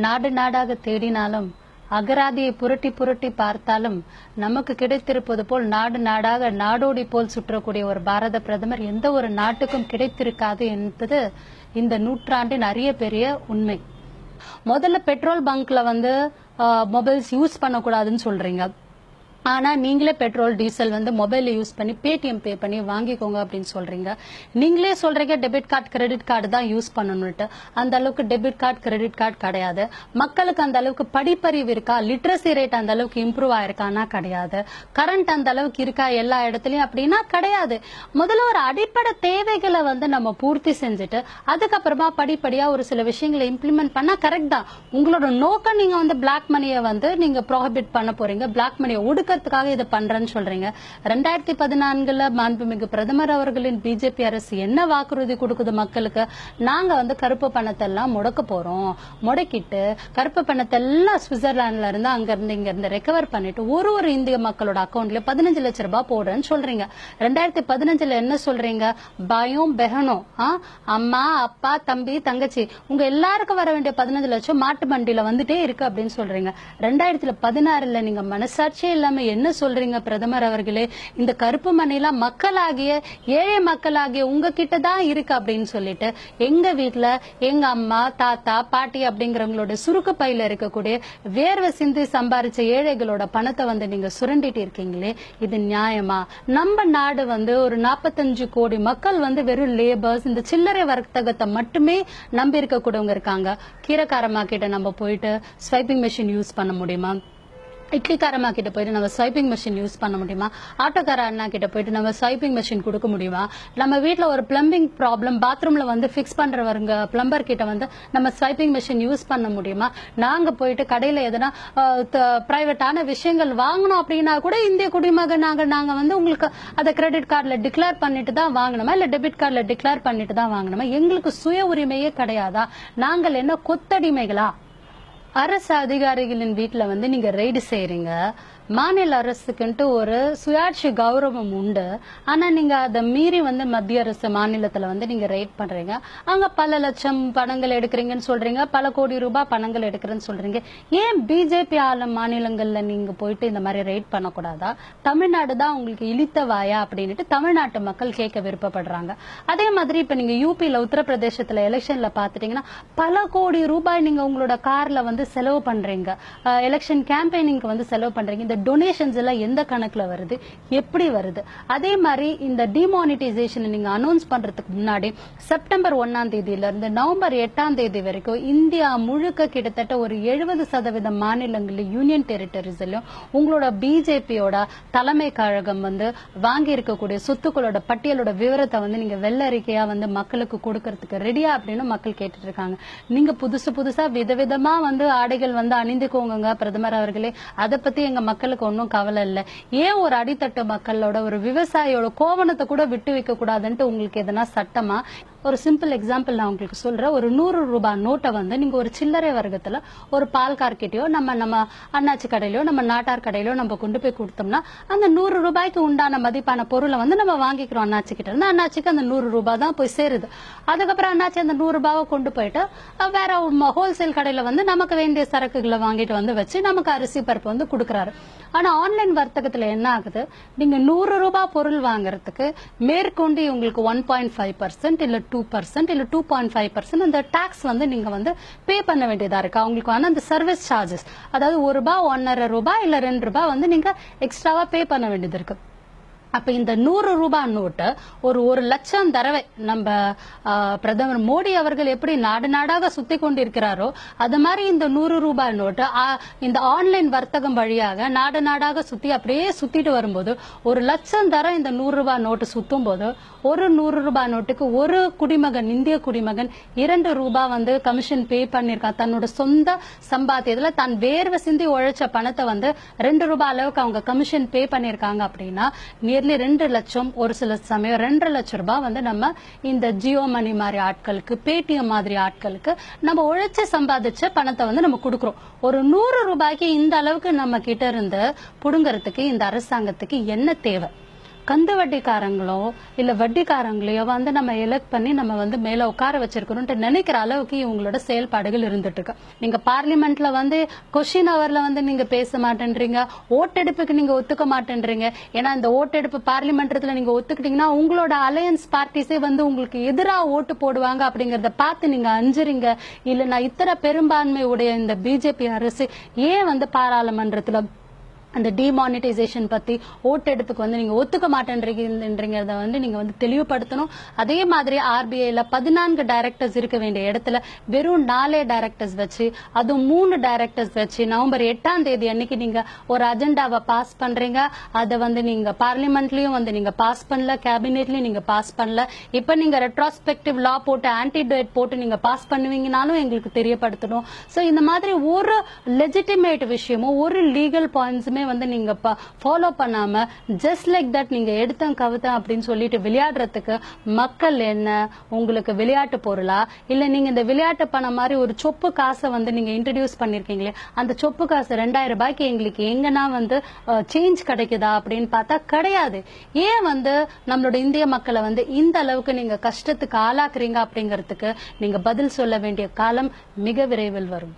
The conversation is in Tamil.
நாடு நாடாக தேடினாலும் அகராதியை புரட்டி புரட்டி பார்த்தாலும் நமக்கு கிடைத்திருப்பது போல் நாடு நாடாக நாடோடி போல் சுற்றக்கூடிய ஒரு பாரத பிரதமர் எந்த ஒரு நாட்டுக்கும் கிடைத்திருக்காது என்பது இந்த நூற்றாண்டின் அரிய பெரிய உண்மை. முதல்ல பெட்ரோல் பங்க்ல மொபைல்ஸ் யூஸ் பண்ணக்கூடாதுன்னு சொல்றீங்க. ஆனா நீங்களே பெட்ரோல் டீசல் மொபைல் யூஸ் பண்ணி பேடிஎம் பே பண்ணி வாங்கிக்கோங்க அப்படின்னு சொல்றீங்க. நீங்களே சொல்றீங்க டெபிட் கார்டு கிரெடிட் கார்டு தான் யூஸ் பண்ணணும்ட்டு. அந்த அளவுக்கு டெபிட் கார்டு கிரெடிட் கார்டு கிடையாது. மக்களுக்கு அந்த அளவுக்கு படிப்பறிவு இருக்கா, லிட்ரஸி ரேட் அந்த அளவுக்கு இம்ப்ரூவ் ஆயிருக்கானா கிடையாது. கரண்ட் அந்த அளவுக்கு இருக்கா எல்லா இடத்துலயும் அப்படின்னா கிடையாது. முதல்ல ஒரு அடிப்படை தேவைகளை நம்ம பூர்த்தி செஞ்சுட்டு அதுக்கப்புறமா படிப்படியா ஒரு சில விஷயங்களை இம்ப்ளிமெண்ட் பண்ணா கரெக்ட் தான். உங்களோட நோக்கம் நீங்க பிளாக் மணியை நீங்க ப்ரோஹிபிட் பண்ண போறீங்க, பிளாக் மணியை ஒடுக்க இதை பண்றேன்னு சொல்றீங்க. 2014 மாண்புமிகு பிரதமர் அவர்களின் பிஜேபி அரசு என்ன வாக்குறுதி கொடுக்குது மக்களுக்கு? நாங்க கருப்பு பணத்தை எல்லாம் முடக்க போறோம், முடக்கிட்டு கருப்பு பணத்தை எல்லாம் சுவிட்சர்லாந்துல இருந்து அங்க இருந்து இங்க இருந்து ரெக்கவர் பண்ணிட்டு ஒரு இந்திய மக்களோட அக்கௌண்ட்ல 15 லட்சம் ரூபாய் போடுறேன்னு சொல்றீங்க. 2015 என்ன சொல்றீங்க? பயம் பெஹனோ, அம்மா அப்பா தம்பி தங்கச்சி உங்க எல்லாருக்கும் வர வேண்டிய 15 லட்சம் மாட்டு மண்டியில வந்துட்டே இருக்கு அப்படின்னு சொல்றீங்க. 2016 நீங்க மனசாட்சியே இல்லாம என்ன சொல்றீங்க பிரதமர் அவர்களே? இந்த கருப்பு மணிலாம் மக்களாகிய ஏழை மக்களாகிய உங்ககிட்ட தான் இருக்கு அப்படின்னு சொல்லிட்டு எங்க வீட்டுல எங்க அம்மா தாத்தா பாட்டி அப்படிங்கிறவங்களோட சுருக்கு பையில இருக்கக்கூடிய வேர்வை சிந்தி சம்பாரிச்ச ஏழைகளோட பணத்தை நீங்க சுரண்டிட்டு இருக்கீங்களே, இது நியாயமா? நம்ம நாடு ஒரு 45 கோடி மக்கள் வெறும் லேபர்ஸ், இந்த சில்லறை வர்த்தகத்தை மட்டுமே நம்பி இருக்க கூடவங்க இருக்காங்க. கீரைக்காரமா கிட்ட நம்ம போயிட்டு ஸ்வைப்பிங் மெஷின் யூஸ் பண்ண முடியுமா? இட்லிக்காரமா கிட்ட போயிட்டு நம்ம ஸ்வைப்பிங் மெஷின் யூஸ் பண்ண முடியுமா? ஆட்டோக்கார அண்ணா கிட்ட போயிட்டு நம்ம ஸ்வைப்பிங் மெஷின் கொடுக்க முடியுமா? நம்ம வீட்டுல ஒரு பிளம்பிங் ப்ராப்ளம் பாத்ரூம்ல பிக்ஸ் பண்றவங்க பிளம்பர் கிட்ட நம்ம ஸ்வைப்பிங் மெஷின் யூஸ் பண்ண முடியுமா? நாங்க போயிட்டு கடையில எதனா பிரைவேட்டான விஷயங்கள் வாங்கணும் அப்படின்னா கூட இந்திய குடிமகன் நாங்க உங்களுக்கு அதை கிரெடிட் கார்டுல டிக்ளேர் பண்ணிட்டு தான் வாங்கணுமா, இல்ல டெபிட் கார்டுல டிக்ளேர் பண்ணிட்டு தான் வாங்கணுமா? எங்களுக்கு சுய உரிமையே கிடையாதா? நாங்கள் என்ன கொத்தடிமைகளா? அரசு அதிகாரிகளின் வீட்டுல நீங்க ரெய்டு செய்யறீங்க. மாநில அரசுக்குன்ட்டு ஒரு சுயாட்சி கௌரவம் உண்டு. ஆனா நீங்க அதை மீறி மத்திய அரசு மாநிலத்துல நீங்க ரெய்ட் பண்றீங்க. அங்க பல லட்சம் பணங்கள் எடுக்கிறீங்கன்னு சொல்றீங்க, பல கோடி ரூபாய் பணங்கள் எடுக்கிறேன்னு சொல்றீங்க. ஏன் பிஜேபி ஆளும் மாநிலங்கள்ல நீங்க போயிட்டு இந்த மாதிரி ரெய்ட் பண்ணக்கூடாதா? தமிழ்நாடு தான் உங்களுக்கு இழித்த வாயா அப்படின்ட்டு தமிழ்நாட்டு மக்கள் கேட்க விருப்பப்படுறாங்க. அதே மாதிரி இப்ப நீங்க யூபியில உத்தரப்பிரதேசத்துல எலெக்ஷன்ல பாத்துட்டீங்கன்னா பல கோடி ரூபாய் நீங்க உங்களோட கார்ல செலவு பண்றீங்க, எலெக்ஷன் கேம்பெயினிங்க்கு செலவு பண்றீங்க. டொனேஷன்ஸ் எல்லாம் எந்த கணக்குல வருது, எப்படி வருது? அதே மாதிரி இந்த டிமானிட்டைசேஷன் நீங்க அனௌன்ஸ் பண்றதுக்கு முன்னாடி செப்டம்பர் 1ஆம் தேதியில இருந்து நவம்பர் 8ஆம் தேதி வரைக்கும் இந்தியா முழுக்க கிட்டத்தட்ட ஒரு 70% மாநிலங்களில் யூனியன் டெரிட்டரிஸ்லயும் உங்களோட பிஜேபியோட தலைமை கழகம் வாங்கி இருக்கக்கூடிய சொத்துக்களோட பட்டியலோட விவரத்தை நீங்க வெள்ளறிக்கையா மக்களுக்கு கொடுக்கறதுக்கு ரெடியா அப்படின்னு மக்கள் கேட்டுட்டு இருக்காங்க. நீங்க புதுசா விதவிதமா ஆடைகள் அணிந்துக்கோங்க பிரதமர் அவர்களே, அதை பத்தி எங்க மக்களுக்கு ஒன்னும் கவலை இல்ல. ஏன் ஒரு அடித்தட்டு மக்களோட ஒரு விவசாயியோட கோவணத்தை கூட விட்டு வைக்க கூடாதுன்ட்டு உங்களுக்கு எதனா சட்டமா? ஒரு சிம்பிள் எக்ஸாம்பிள் நான் உங்களுக்கு சொல்றேன். ஒரு 100 ரூபாய் நோட்டை நீங்க ஒரு சில்லறை வர்க்கத்துல ஒரு பால் கார்கிட்டயோ நம்ம அண்ணாச்சி கடையிலயோ நம்ம நாட்டார் கடையிலோ நம்ம கொண்டு போய் கொடுத்தோம்னா அந்த 100 ரூபாய்க்கு உண்டான மதிப்பான பொருளை நம்ம வாங்கிக்கிறோம் அண்ணாச்சி கிட்ட இருந்து. அண்ணாச்சிக்கு அந்த 100 ரூபாய் தான் போய் சேருது. அதுக்கப்புறம் அண்ணாச்சி அந்த 100 ரூபாவை கொண்டு போயிட்டு வேற ஹோல்சேல் கடையில நமக்கு வேண்டிய சரக்குகளை வாங்கிட்டு வச்சு நமக்கு அரிசி பருப்பு கொடுக்கறாரு. ஆனா ஆன்லைன் வர்த்தகத்துல என்ன ஆகுது? நீங்க 100 ரூபாய் பொருள் வாங்குறதுக்கு மேற்கொண்டு உங்களுக்கு 1.5% இல்ல 2% இல்ல 2.5% அந்த டாக்ஸ் நீங்க பே பண்ண வேண்டியதா இருக்கு. அவங்களுக்கு அந்த சர்வீஸ் சார்ஜஸ், அதாவது 1 ரூபாய் 1.5 ரூபாய் இல்ல 2 ரூபாய் நீங்க எக்ஸ்ட்ராவா பே பண்ண வேண்டியது இருக்கு. அப்ப இந்த 100 ரூபாய் நோட்டு ஒரு 1 லட்சம் தடவை நம்ம பிரதமர் மோடி அவர்கள் எப்படி நாடு நாடாக சுத்தி கொண்டிருக்கிறாரோ அது மாதிரி இந்த 100 ரூபாய் நோட்டு இந்த ஆன்லைன் வர்த்தகம் வழியாக நாடு நாடாக சுத்தி அப்படியே சுத்திட்டு வரும்போது 1 லட்சம் தரம் இந்த 100 ரூபாய் நோட்டு சுத்தும் போது ஒரு 100 ரூபாய் நோட்டுக்கு ஒரு குடிமகன், இந்திய குடிமகன் 2 ரூபாய் கமிஷன் பே பண்ணிருக்கான். தன்னோட சொந்த சம்பாத்தியத்துல தான் வேர்வை சிந்தி உழைச்ச பணத்தை 2 ரூபாய் அளவுக்கு அவங்க கமிஷன் பே பண்ணிருக்காங்க. அப்படின்னா 2 லட்சம், ஒரு சில சமயம் 2.5 லட்சம் ரூபாய் நம்ம இந்த ஜியோ மணி மாதிரி ஆட்களுக்கு, பேடிஎம் மாதிரி ஆட்களுக்கு நம்ம உழைச்சு சம்பாதிச்ச பணத்தை நம்ம கொடுக்கிறோம். ஒரு 100 ரூபாய்க்கு இந்த அளவுக்கு நம்ம கிட்ட இருந்து புடுங்கறதுக்கு இந்த அரசாங்கத்துக்கு என்ன தேவை? கந்து வட்டிக்காரங்களோ இல்ல வட்டிக்காரங்களையோ வந்து நம்ம எலெக்ட் பண்ணி நம்ம வந்து மேல உட்கார வச்சிருக்கணும்னு நினைக்கிற அளவுக்கு இவங்களோட செயல்பாடுகள் இருந்துட்டு இருக்கு. நீங்க பார்லிமெண்ட்ல வந்து கொஸ்டின் அவர்ல வந்து நீங்க பேச மாட்டேன்றீங்க, ஓட்டெடுப்புக்கு நீங்க ஒத்துக்க மாட்டேன்றீங்க. ஏன்னா இந்த ஓட்டெடுப்பு பார்லிமெண்ட்ல நீங்க ஒத்துக்கிட்டீங்கன்னா உங்களோட அலையன்ஸ் பார்ட்டிஸே வந்து உங்களுக்கு எதிராக ஓட்டு போடுவாங்க அப்படிங்கறத பார்த்து நீங்க அஞ்சுறீங்க. இல்லைன்னா இத்தனை பெரும்பான்மை உடைய இந்த பிஜேபி அரசு ஏன் வந்து பாராளுமன்றத்துல அந்த டிமானிட்டைசேஷன் பத்தி ஓட்டெடுப்புக்கு வந்து நீங்க ஒத்துக்க மாட்டேன்றீங்கிறத வந்து நீங்க வந்து தெளிவுபடுத்தணும். அதே மாதிரி ஆர்பிஐல 14 டைரக்டர்ஸ் இருக்க வேண்டிய இடத்துல வெறும் 4 டைரக்டர்ஸ் வச்சு, அதுவும் 3 டைரக்டர்ஸ் வச்சு நவம்பர் 8ஆம் தேதி அன்னைக்கு நீங்க ஒரு அஜெண்டாவை பாஸ் பண்றீங்க. அதை வந்து நீங்க பார்லிமெண்ட்லயும் வந்து நீங்க பாஸ் பண்ணல, கேபினெட்லயும் நீங்க பாஸ் பண்ணல. இப்ப நீங்க ரெட்ரோஸ்பெக்டிவ் லா போட்டு ஆன்டிடேட் போட்டு நீங்க பாஸ் பண்ணுவீங்கனாலும் எங்களுக்கு தெரியப்படுத்தணும். சோ இந்த மாதிரி ஒரு லெஜிட்டிமேட் விஷயமும் ஒரு லீகல் பாயிண்ட்ஸுமே வந்து நீங்க ஃபாலோ பண்ணாம ஜஸ்ட் லைக் தட் நீங்க எடுத்தேன் கவுத்தேன் அப்படின்னு சொல்லிட்டு விளையாடுறதுக்கு மக்கள் என்ன உங்களுக்கு விளையாட்டு பொருளா, இல்ல நீங்க இந்த விளையாட்டு பணம் மாதிரி ஒரு சொப்பு காசை வந்து நீங்க இன்ட்ரடியூஸ் பண்ணிருக்கீங்களே, அந்த சொப்பு காசு 2000 ரூபாய்க்கு எங்களுக்கு எங்கன்னா வந்து சேஞ்ச் கிடைக்குதா அப்படின்னு பார்த்தா கிடையாது. ஏன் வந்து நம்மளோட இந்திய மக்களை வந்து இந்த அளவுக்கு நீங்க கஷ்டத்துக்கு ஆளாக்குறீங்க அப்படிங்கறதுக்கு நீங்க பதில் சொல்ல வேண்டிய காலம் மிக விரைவில் வரும்.